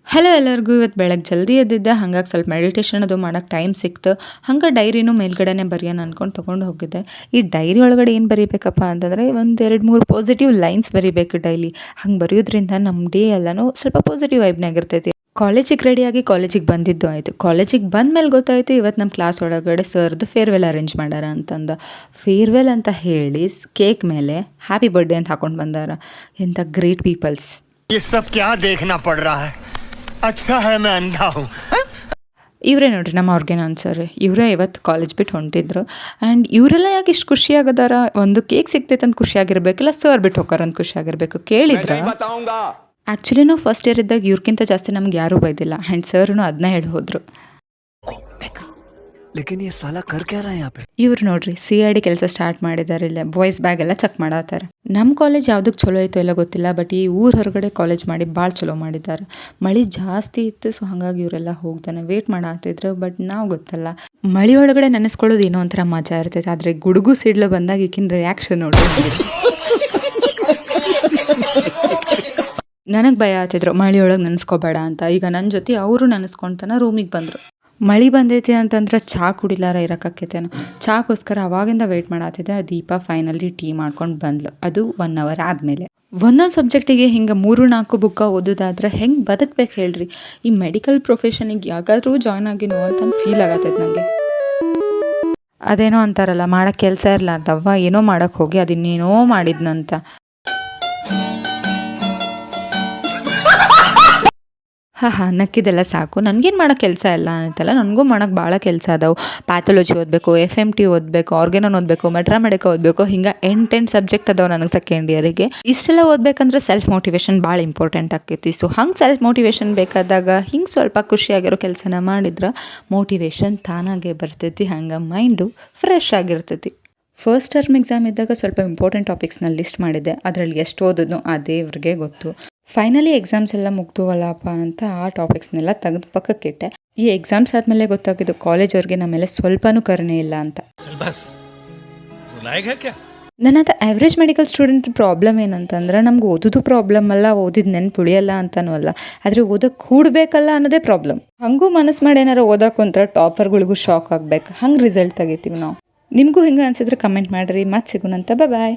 Hello ಎಲ್ಲರಿಗೂ ಇವತ್ತು ಬೆಳಗ್ಗೆ ಜಲ್ದಿ ಎದ್ದಿದ್ದೆ ಹಾಗಾಗಿ ಸ್ವಲ್ಪ ಮೆಡಿಟೇಷನ್ ಅದು ಮಾಡೋಕ್ಕೆ ಟೈಮ್ ಸಿಕ್ತು. ಹಂಗೆ ಡೈರಿನೂ ಮೇಲ್ಗಡೆನೇ ಬರೆಯೋಣ ಅಂದ್ಕೊಂಡು ತೊಗೊಂಡು ಹೋಗಿದ್ದೆ. ಈ ಡೈರಿ ಒಳಗಡೆ ಏನು ಬರೀಬೇಕಪ್ಪ ಅಂತಂದರೆ ಒಂದು 2-3 ಪಾಸಿಟಿವ್ ಲೈನ್ಸ್ ಬರೀಬೇಕು ಡೈಲಿ. ಹಂಗೆ ಬರೆಯೋದ್ರಿಂದ ನಮ್ಮ ಡೇ ಎಲ್ಲನೂ ಸ್ವಲ್ಪ ಪಾಸಿಟಿವ್ ವೈಬ್ನಾಗ ಇರ್ತೈತಿ. ಕಾಲೇಜಿಗೆ ರೆಡಿಯಾಗಿ ಕಾಲೇಜಿಗೆ ಬಂದಿದ್ದು ಆಯಿತು. ಕಾಲೇಜಿಗೆ ಬಂದಮೇಲೆ ಗೊತ್ತಾಯಿತು ಇವತ್ತು ನಮ್ಮ ಕ್ಲಾಸ್ ಒಳಗಡೆ ಸರ್ದು ಫೇರ್ವೆಲ್ ಅರೇಂಜ್ ಮಾಡ್ಯಾರ ಅಂತಂದು. ಫೇರ್ವೆಲ್ ಅಂತ ಹೇಳಿ ಕೇಕ್ ಮೇಲೆ ಹ್ಯಾಪಿ ಬರ್ಡೇ ಅಂತ ಹಾಕೊಂಡು ಬಂದಾರ. ಎಂಥ ಗ್ರೇಟ್ ಪೀಪಲ್ಸ್. ये सब क्या देखना पड़ रहा है? अच्छा है मैं अंधा हूँ. ಇವರೇ ನೋಡ್ರಿ ನಮ್ಮ ಆರ್ಗನೈಸರ್ ಸರ್. ಇವರೇ ಇವತ್ತು ಕಾಲೇಜ್ ಬಿಟ್ಟು ಹೊಂಟಿದ್ರು. ಆ್ಯಂಡ್ ಇವರೆಲ್ಲ ಯಾಕೆ ಇಷ್ಟು ಖುಷಿಯಾಗದಾರ? ಒಂದು ಕೇಕ್ ಸಿಗ್ತೈತೆ ಅಂತ ಖುಷಿಯಾಗಿರ್ಬೇಕಲ್ಲ, ಸರ್ ಬಿಟ್ಟು ಹೋಗಾರ ಅಂತ ಖುಷಿಯಾಗಿರ್ಬೇಕು. ಕೇಳಿದ್ರೆ ಆ್ಯಕ್ಚುಲಿ ನಾವು ಫಸ್ಟ್ ಇಯರ್ ಇದ್ದಾಗ ಇವ್ರಿಗಿಂತ ಜಾಸ್ತಿ ನಮ್ಗೆ ಯಾರೂ ಬೈದಿಲ್ಲ. ಆ್ಯಂಡ್ ಸರ್ನು ಅದನ್ನ ಹೇಳಿ ಹೋದರು. ಇವ್ರು ನೋಡ್ರಿ CID ಕೆಲಸ ಸ್ಟಾರ್ಟ್ ಮಾಡಿದ್ದಾರೆ. ಇಲ್ಲ ಬಾಯ್ಸ್ ಬ್ಯಾಗ್ ಎಲ್ಲ ಚೆಕ್ ಮಾಡತ್ತಾರೆ. ನಮ್ಮ ಕಾಲೇಜ್ ಯಾವುದಕ್ಕೆ ಚಲೋ ಐತೋ ಎಲ್ಲ ಗೊತ್ತಿಲ್ಲ, ಬಟ್ ಈ ಊರ ಹೊರಗಡೆ ಕಾಲೇಜ್ ಮಾಡಿ ಭಾಳ ಚಲೋ ಮಾಡಿದ್ದಾರೆ. ಮಳೆ ಜಾಸ್ತಿ ಇತ್ತು, ಸೊ ಹಾಗಾಗಿ ಇವರೆಲ್ಲ ಹೋಗ್ತಾನೆ ವೇಟ್ ಮಾಡತ್ತಿದ್ರು. ಬಟ್ ನಾವು ಗೊತ್ತಲ್ಲ, ಮಳೆ ಒಳಗಡೆ ನೆನೆಸ್ಕೊಳ್ಳೋದು ಏನೋ ಒಂಥರ ಮಜಾ ಇರ್ತೈತೆ. ಆದರೆ ಗುಡುಗು ಸಿಡ್ಲು ಬಂದಾಗ ಈಗಿನ ರಿಯಾಕ್ಷನ್ ನೋಡಿ. ನನಗೆ ಭಯ ಆಗ್ತಿದ್ರು ಮಳೆಯೊಳಗೆ ನೆನೆಸ್ಕೋಬೇಡ ಅಂತ. ಈಗ ನನ್ನ ಜೊತೆ ಅವರು ನೆನೆಸ್ಕೊಳ್ತಾನೆ ರೂಮಿಗೆ ಬಂದರು. ಮಳೆ ಬಂದೈತಿ ಅಂತಂದ್ರೆ ಚಹಾ ಕುಡಿಲಾರ ಇರೋಕ್ಕಾಕೈತೇನೋ. ಚಾಗೋಸ್ಕರ ಅವಾಗಿಂದ ವೆಯ್ಟ್ ಮಾಡತ್ತಿದ್ದೆ. ದೀಪ ಫೈನಲಿ ಟೀ ಮಾಡ್ಕೊಂಡು ಬಂದ್ಲು. ಅದು 1 ಅವರ್ ಆದಮೇಲೆ. ಒಂದೊಂದು ಸಬ್ಜೆಕ್ಟಿಗೆ ಹಿಂಗೆ 3-4 ಬುಕ್ಕ ಓದೋದಾದ್ರೆ ಹೆಂಗೆ ಬದುಕಬೇಕು ಹೇಳ್ರಿ. ಈ ಮೆಡಿಕಲ್ ಪ್ರೊಫೆಷನಿಗೆ ಯಾಕಾದರೂ ಜಾಯ್ನ್ ಆಗಿನೋ ಅಂತ ಫೀಲ್ ಆಗತ್ತೈತೆ ನನಗೆ. ಅದೇನೋ ಅಂತಾರಲ್ಲ, ಮಾಡೋಕ್ಕೆ ಕೆಲಸ ಇರಲಾರ್ದವ್ವ ಏನೋ ಮಾಡೋಕ್ಕೆ ಹೋಗಿ ಅದಿನ್ನೇನೋ ಮಾಡಿದ್ನಂತ. ಹಾಂ ನಕ್ಕಿದೆಲ್ಲ ಸಾಕು. ನನಗೇನು ಮಾಡೋಕ್ಕೆ ಕೆಲಸ ಇಲ್ಲ ಅಂತಲ್ಲ, ನನಗೂ ಮಾಡೋಕ್ಕೆ ಭಾಳ ಕೆಲಸ ಅದಾವೆ. ಪ್ಯಾಥಾಲಜಿ ಓದಬೇಕು, FMT ಓದಬೇಕು, ಆರ್ಗನನ್ ಓದಬೇಕು, ಮೆಟ್ರಾಮೆಡಿಕ ಓದಬೇಕು. ಹಿಂಗೆ 8 ಸಬ್ಜೆಕ್ಟ್ ಅದಾವೆ ನನಗೆ ಸೆಕೆಂಡ್ ಇಯರಿಗೆ. ಇಷ್ಟೆಲ್ಲ ಓದಬೇಕಂದ್ರೆ ಸೆಲ್ಫ್ ಮೋಟಿವೇಶನ್ ಭಾಳ ಇಂಪಾರ್ಟೆಂಟ್ ಆಕೈತಿ. ಸೊ ಹಂಗೆ ಸೆಲ್ಫ್ ಮೋಟಿವೇಶನ್ ಬೇಕಾದಾಗ ಹಿಂಗೆ ಸ್ವಲ್ಪ ಖುಷಿಯಾಗಿರೋ ಕೆಲಸನ ಮಾಡಿದ್ರೆ ಮೋಟಿವೇಶನ್ ತಾನಾಗೆ ಬರ್ತೈತಿ. ಹಂಗೆ ಮೈಂಡು ಫ್ರೆಶ್ ಆಗಿರ್ತೈತಿ. ಫಸ್ಟ್ ಟರ್ಮ್ ಎಕ್ಸಾಮ್ ಇದ್ದಾಗ ಸ್ವಲ್ಪ ಇಂಪಾರ್ಟೆಂಟ್ ಟಾಪಿಕ್ಸ್ನ ಲಿಸ್ಟ್ ಮಾಡಿದ್ದೆ. ಅದರಲ್ಲಿ ಎಷ್ಟು ಓದೋದು ಆ ದೇವ್ರಿಗೆ ಗೊತ್ತು. ಫೈನಲಿ ಎಕ್ಸಾಮ್ಸ್ ಎಲ್ಲ ಮುಗ್ದುವಲ್ಲಪ್ಪ ಅಂತ ಆ ಟಾಪಿಕ್ಸ್ನೆಲ್ಲ ತೆಗೆದು ಪಕ್ಕಕ್ಕಿಟ್ಟೆ. ಈ ಎಕ್ಸಾಮ್ಸ್ ಆದಮೇಲೆ ಗೊತ್ತಾಗಿದ್ದು ಕಾಲೇಜವ್ರಿಗೆ ನಮ್ಮ ಮೇಲೆ ಸ್ವಲ್ಪನೂ ಕರುಣೆ ಇಲ್ಲ ಅಂತ. ನನ್ನದು ಆವ್ರೇಜ್ ಮೆಡಿಕಲ್ ಸ್ಟೂಡೆಂಟ್ ಪ್ರಾಬ್ಲಮ್ ಏನಂತಂದ್ರೆ ನಮ್ಗೆ ಓದೋದು ಪ್ರಾಬ್ಲಮ್ ಅಲ್ಲ, ಓದಿದ ನೆನ್ಪು ಉಳಿಯಲ್ಲ ಅಂತನೂ ಅಲ್ಲ, ಆದರೆ ಓದೋಕ್ಕೆ ಕೂಡಬೇಕಲ್ಲ ಅನ್ನೋದೇ ಪ್ರಾಬ್ಲಮ್. ಹಂಗೂ ಮನಸ್ಸು ಮಾಡಿ ಏನಾರು ಓದೋಕೆ ಒಂಥರ ಟಾಪರ್ಗಳಿಗೂ ಶಾಕ್ ಆಗ್ಬೇಕು. ಹಂಗೆ ರಿಸಲ್ಟ್ ತೆಗಿತೀವಿ ನಾವು. ನಿಮಗೂ ಹಿಂಗೆ ಅನಿಸಿದ್ರೆ ಕಮೆಂಟ್ ಮಾಡಿರಿ. ಮತ್ತೆ ಸಿಗೋಣಂತ. ಬಾಯ್.